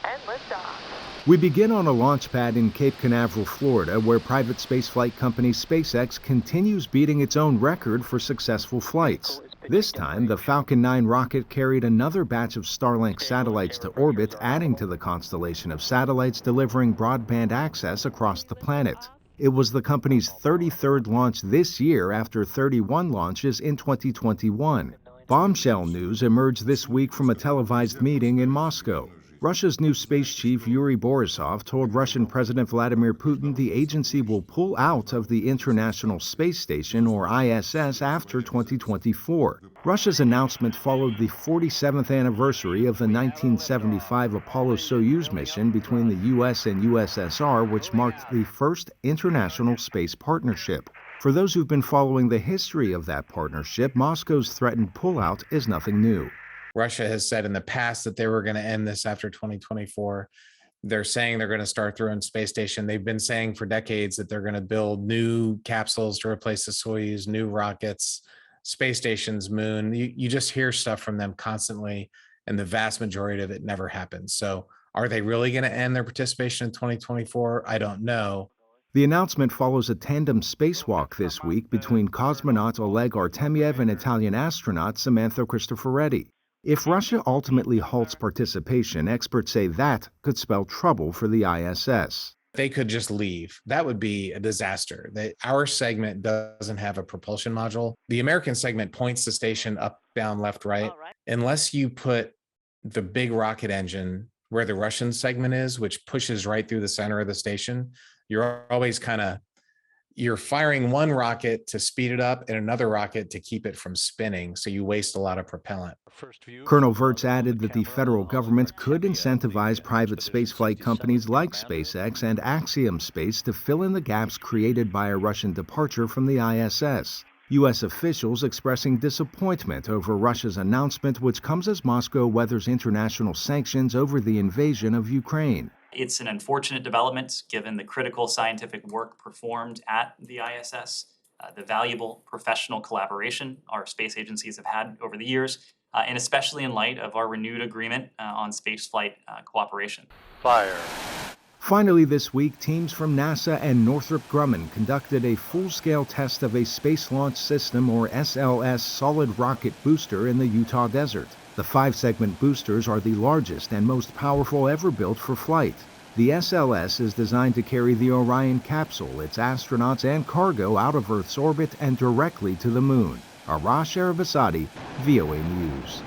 And liftoff. We begin on a launch pad in Cape Canaveral, Florida, where private spaceflight company SpaceX continues beating its own record for successful flights. This time, the Falcon 9 rocket carried another batch of Starlink satellites to orbit, adding to the constellation of satellites delivering broadband access across the planet. It was the company's 33rd launch this year after 31 launches in 2021. Bombshell news emerged this week from a televised meeting in Moscow. Russia's new space chief Yuri Borisov told Russian President Vladimir Putin the agency will pull out of the International Space Station, or ISS, after 2024. Russia's announcement followed the 47th anniversary of the 1975 Apollo-Soyuz mission between the U.S. and USSR, which marked the first international space partnership. For those who've been following the history of that partnership, Moscow's threatened pullout is nothing new. Russia has said in the past that they were going to end this after 2024. They're saying they're going to start their own space station. They've been saying for decades that they're going to build new capsules to replace the Soyuz, new rockets, space stations, moon. You just hear stuff from them constantly, and the vast majority of it never happens. So are they really going to end their participation in 2024? I don't know. The announcement follows a tandem spacewalk this week between cosmonaut Oleg Artemyev and Italian astronaut Samantha Cristoforetti. If Russia ultimately halts participation, experts say that could spell trouble for the ISS. They could just leave. That would be a disaster. Our segment doesn't have a propulsion module. The American segment points the station up, down, left, right. Unless you put the big rocket engine where the Russian segment is, which pushes right through the center of the station, you're always you're firing one rocket to speed it up and another rocket to keep it from spinning, so you waste a lot of propellant. Colonel Virts added that the federal government could incentivize private spaceflight companies like SpaceX and Axiom Space to fill in the gaps created by a Russian departure from the ISS. U.S. officials expressing disappointment over Russia's announcement, which comes as Moscow weathers international sanctions over the invasion of Ukraine. It's an unfortunate development given the critical scientific work performed at the ISS, the valuable professional collaboration our space agencies have had over the years, and especially in light of our renewed agreement on spaceflight cooperation. Fire. Finally this week, teams from NASA and Northrop Grumman conducted a full-scale test of a Space Launch System, or SLS, solid rocket booster in the Utah desert. The 5-segment boosters are the largest and most powerful ever built for flight. The SLS is designed to carry the Orion capsule, its astronauts and cargo out of Earth's orbit and directly to the moon. Arash, Arabasadi, VOA News.